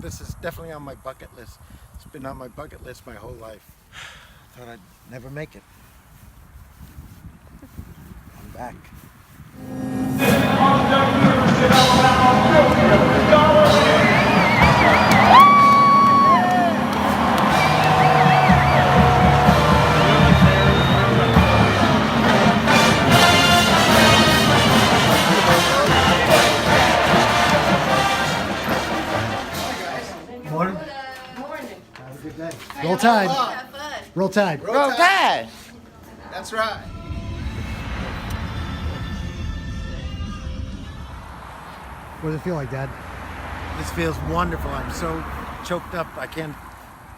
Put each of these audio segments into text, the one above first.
This is definitely on my bucket list. It's been on my bucket list my whole life. Thought I'd never make it. I'm back. Roll Tide. Roll Tide. Roll Tide. That's right. What does it feel like, Dad? This feels wonderful. I'm so choked up. I can't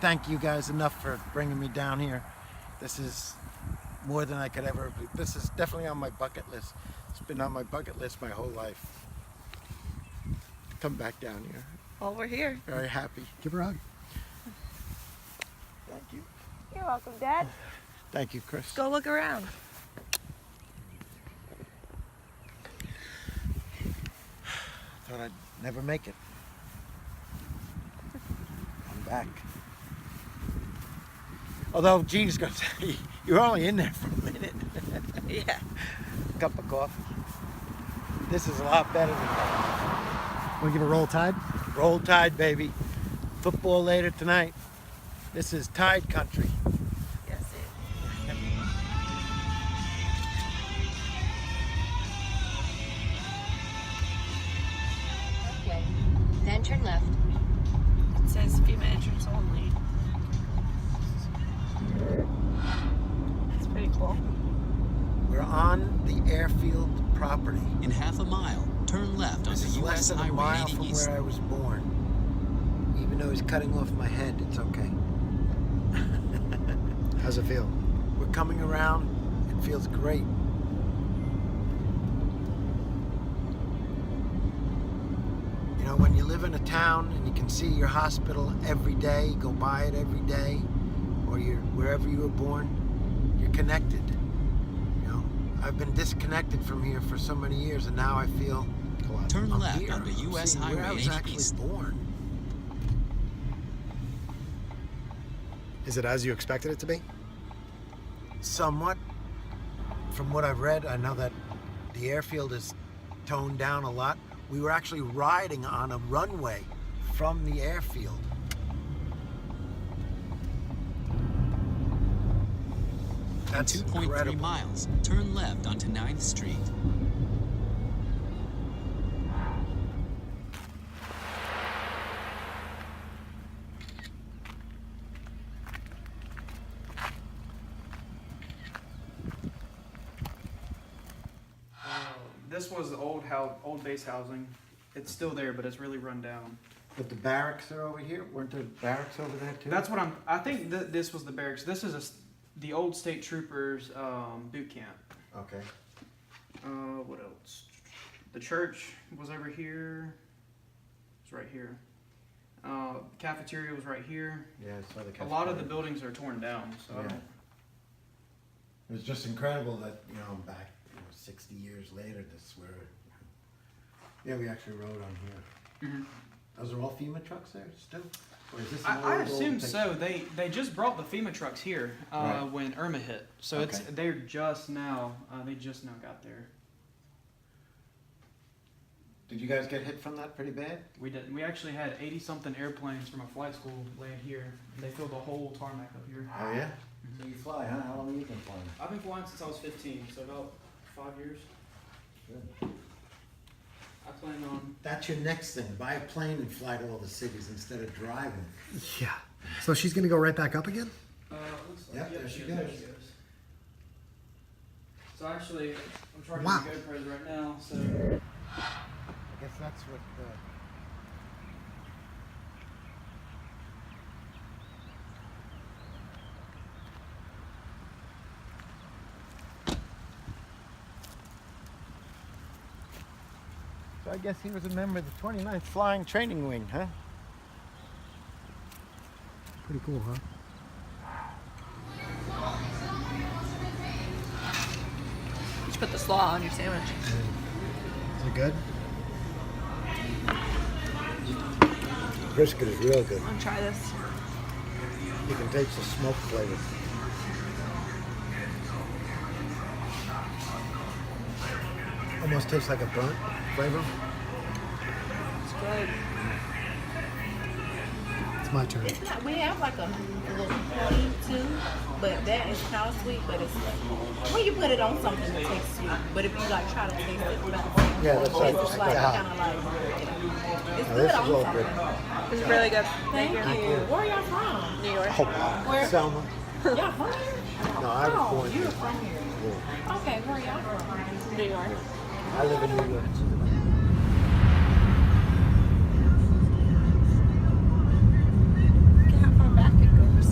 thank you guys enough for bringing me down here. This is more than I could ever. This is definitely on my bucket list. It's been on my bucket list my whole life. Come back down here. Well, we're here. Very happy. Give her a hug. Thank you. You're welcome, Dad. Thank you, Chris. Go look around. Thought I'd never make it. I'm back. Although Gene's gonna say you were only in there for a minute. Yeah. Cup of coffee. This is a lot better than that. Want to give a Roll Tide? Roll Tide, baby. Football later tonight. This is Tide country. Yes, it. Okay, then turn left. It says FEMA entrance only. It's pretty cool. We're on the airfield property. In half a mile, turn left This onto is less US than a Highway mile 80 from East. where I was born. Even though he's cutting off my head, it's okay. How's it feel? We're coming around. It feels great. You know, when you live in a town and you can see your hospital every day, go by it every day, or you're wherever you were born, you're connected. You know, I've been disconnected from here for so many years, and now I feel Turn I'm left here. onto I'm US seeing where I Highway was 80 actually East. born. Is it as you expected it to be? Somewhat. From what I've read, I know that the airfield is toned down a lot. We were actually riding on a runway from the airfield. In That's 2.3 incredible. miles, turn left onto 9th Street. This was the old base housing. It's still there, but it's really run down. But the barracks are over here. Weren't there barracks over there too? That's what I think this was the barracks. This is the old state troopers boot camp. Okay. What else? The church was over here. It's right here. Cafeteria was right here. Yeah, I saw the A cafeteria. lot of the buildings are torn down, so I Yeah. don't. It was just incredible that, you know, I'm back, 60 years later, this is where, yeah, we actually rode on here. Mhm. Those are all FEMA trucks there still? Or is this an I old assume picture? so. They just brought the FEMA trucks here Right. when Irma hit, so Okay. they're just now they just now got there. Did you guys get hit from that pretty bad? We did. We actually had 80-something airplanes from a flight school land here. And they filled the whole tarmac up here. Oh, yeah? So you fly, huh? How long have you been flying? I've been flying since I was 15, so about 5 years. Good. I plan on. That's your next thing. Buy a plane and fly to all the cities instead of driving. Yeah. So she's going to go right back up again? Looks like. Yep, Yep, there she there goes. she goes. So actually, I'm charging Wow. the GoPros right now. So I guess that's what. So I guess he was a member of the 29th Flying Training Wing, huh? Pretty cool, huh? You should put the slaw on your sandwich. Is it good? Brisket is real good. I'm gonna try this. You can taste the smoke flavor. Almost tastes like a burnt flavor. It's good. It's my turn. It's not, we have like a little honey too, but that is cow sweet, but it's when you put it on something it tastes sweet. But if you like try to taste it, Yeah, that's like- it's like yeah. kind of like it's Now, good this is on all something. good. It's really good. Thank you. Where y'all from? New York. Oh, wow. Where? Selma. Y'all from here? No, I was Oh, born you're here. from here. Yeah. Okay, where y'all from? New York. I live in New York. Look at how far back it goes.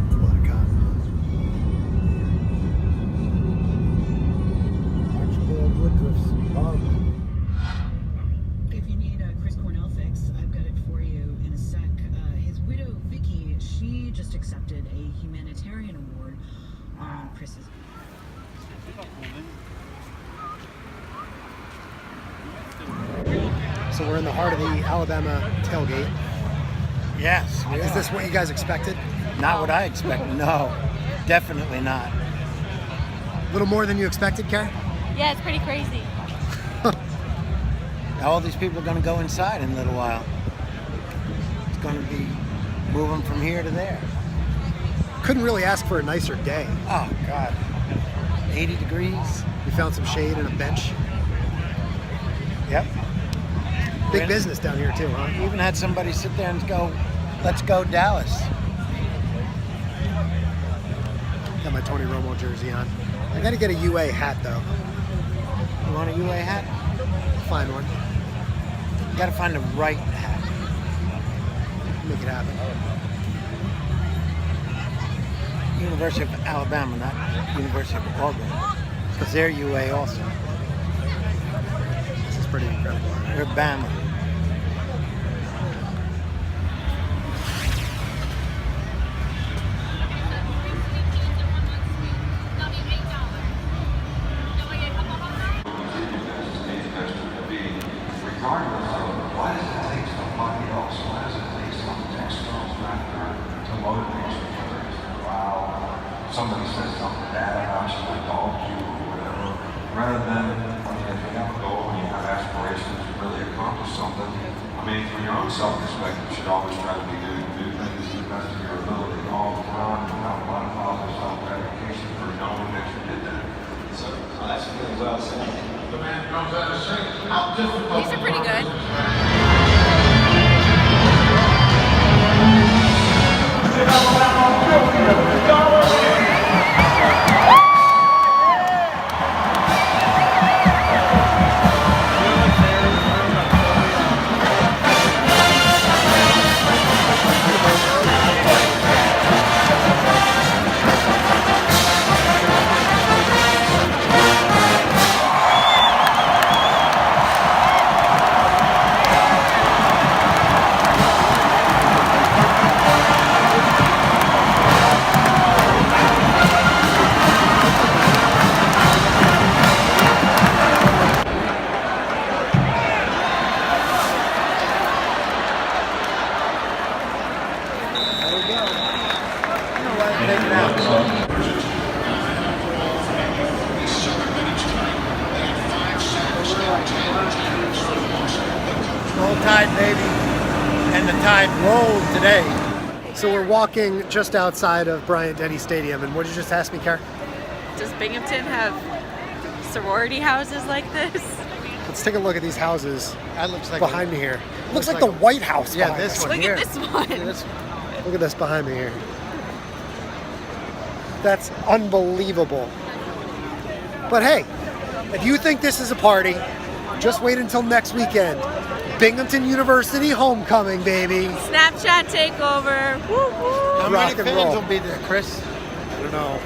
It's a lot of cotton. Archibald Woodruff's bug. If you need a Chris Cornell fix, I've got it for you in a sec. His widow, Vicky, she just accepted a humanitarian award on Chris's. So we're in the heart of the Alabama tailgate. Yes. we Is are. this what you guys expected? Not what I expected. No, definitely not. A little more than you expected, Kerri? Yeah, it's pretty crazy. All these people are going to go inside in a little while. It's going to be moving from here to there. Couldn't really ask for a nicer day. Oh, God. 80 degrees. We found some shade and a bench. Yep. Big business down here too, huh? We even had somebody sit there and go, let's go Dallas. Got my Tony Romo jersey on. I gotta get a UA hat though. You want a UA hat? Find one. You got to find the right hat. Make it happen. University of Alabama, not University of Auburn. Because they're UA also. This is pretty incredible. They're Bama. Regardless of why does it take somebody else? Why does it take some external factor to motivate you? Wow, somebody says something bad about you, like dogged you or whatever. Rather than, if you have a goal and you have aspirations to really accomplish something, I mean, from your own self-perspective, you should always try to do things to the best of your ability all the time. You have a lot of positive self-gratification for knowing that you did that. So that's really well said. The man comes out and says, how difficult. These are pretty good. Roll Tide, baby. And the Tide rolled today. So we're walking just outside of Bryant-Denny Stadium, and what did you just ask me, Kerri? Does Binghamton have sorority houses like this? Let's take a look at these houses That looks like behind me here. Looks like like the White House. Yeah, behind this us. one Look here. at this one. This- Look at this behind me here. That's unbelievable. But hey, if you think this is a party, just wait until next weekend. Binghamton University homecoming, baby. Snapchat takeover. Woo woo. How Rock many and fans roll. will be there, Chris? I don't know.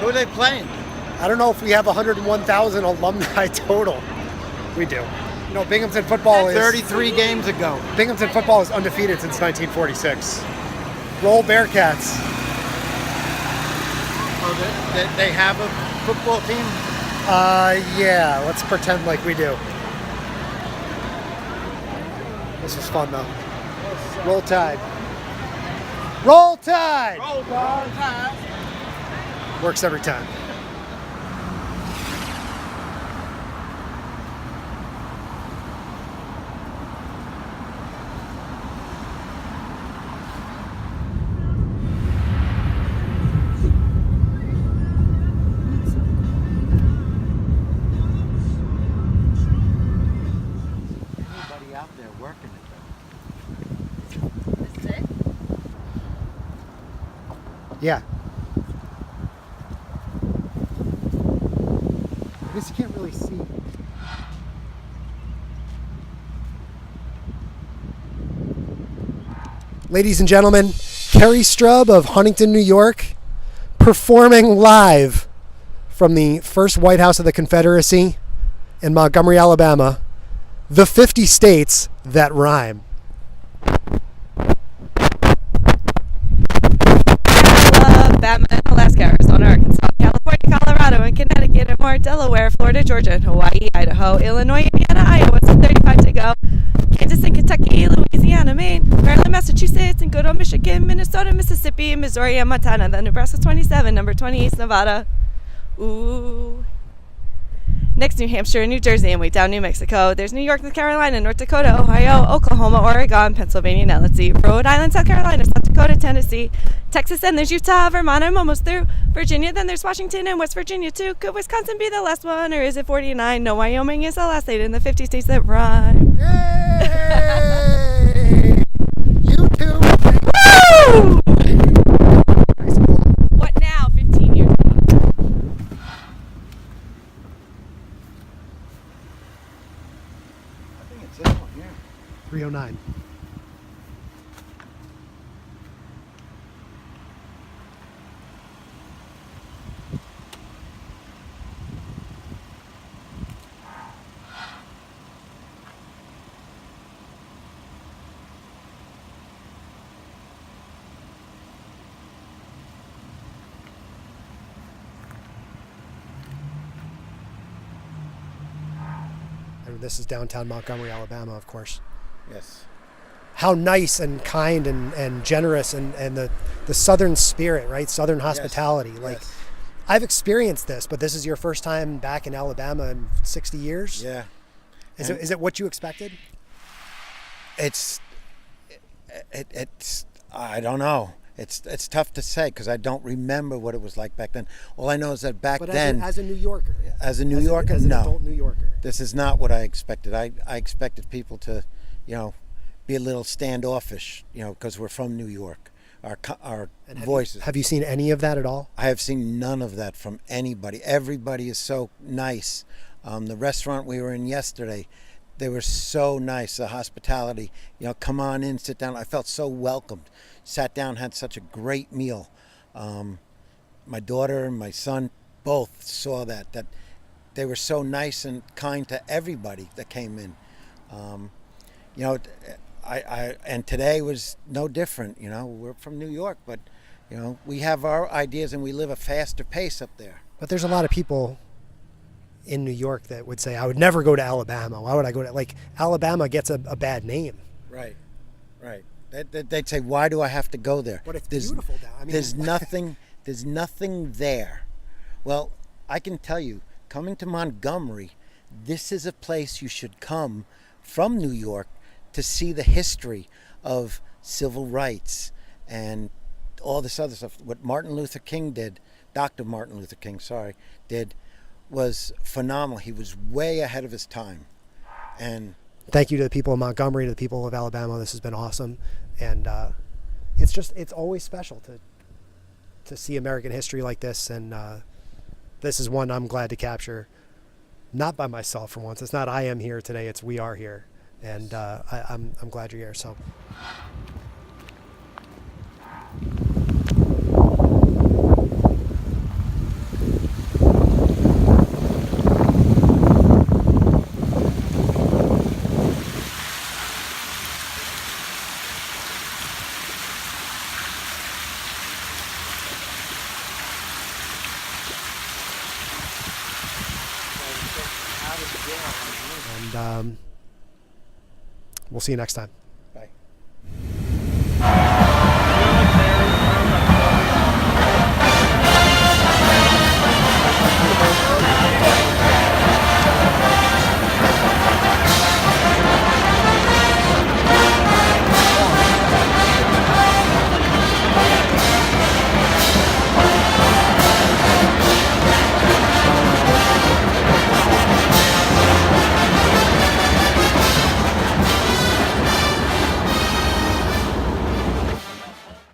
Who are they playing? I don't know if we have 101,000 alumni total. We do. You know, Binghamton football is 33 games ago. Binghamton football is undefeated since 1946. Roll Bearcats. Oh, they have a football team? Yeah, let's pretend like we do. This was fun, though. Roll Tide. Roll Tide! Roll Tide! Works every time. Anybody out there working it Is it? Yeah. I guess you can't really see. Ladies and gentlemen, Kerri Strub of Huntington, New York, performing live from the first White House of the Confederacy in Montgomery, Alabama, the 50 states that rhyme. Alabama, Alaska, Arizona, Arkansas, California, Colorado, and Connecticut, and more, Delaware, Florida, Georgia, and Hawaii, Idaho, Illinois, Indiana, Iowa, so 35 to go. Kansas and Kentucky, Louisiana, Maine, Maryland, Massachusetts, and good old Michigan, Minnesota, Mississippi, Missouri, and Montana. Then Nebraska 27, number 28, Nevada. Ooh. Next, New Hampshire, New Jersey, and way down New Mexico. There's New York, North Carolina, North Dakota, Ohio, Oklahoma, Oregon, Pennsylvania, now let's see, Rhode Island, South Carolina, South Dakota, Tennessee, Texas, and there's Utah, Vermont, I'm almost through. Virginia, then there's Washington and West Virginia too. Could Wisconsin be the last one, or is it 49? No, Wyoming is the last state in the 50 states that rhyme. Yay! You too. Woo! What now, 15 years ago? I think it's this one here. 309. And this is downtown Montgomery, Alabama, of course. Yes. How nice and kind and generous and the Southern spirit, right? Southern hospitality. Yes. Like, Yes. I've experienced this, but this is your first time back in Alabama in 60 years? Yeah. Is it what you expected? It's I don't know. It's tough to say because I don't remember what it was like back then. All I know is that back But then, as a New Yorker. as an no. Adult New Yorker. This is not what I expected. I expected people to, be a little standoffish, because we're from New York. Our voices. Have you seen any of that at all? I have seen none of that from anybody. Everybody is so nice. The restaurant we were in yesterday, they were so nice. The hospitality, come on in, sit down. I felt so welcomed. Sat down, had such a great meal. My daughter and my son both saw that they were so nice and kind to everybody that came in. And today was no different. We're from New York, but we have our ideas and we live a faster pace up there. But there's a lot of people in New York that would say, I would never go to Alabama. Why would I go to, Alabama gets a bad name. Right. They'd say, why do I have to go there? But it's beautiful down. There's nothing there. Well, I can tell you, coming to Montgomery, this is a place you should come from New York to see the history of civil rights and all this other stuff. What Martin Luther King did, Dr. Martin Luther King, did was phenomenal. He was way ahead of his time. And thank you to the people of Montgomery, to the people of Alabama. This has been awesome. And it's always special to see American history like this. And this is one I'm glad to capture, not by myself for once. It's not I am here today, it's we are here. And I'm glad you're here. So. And We'll see you next time.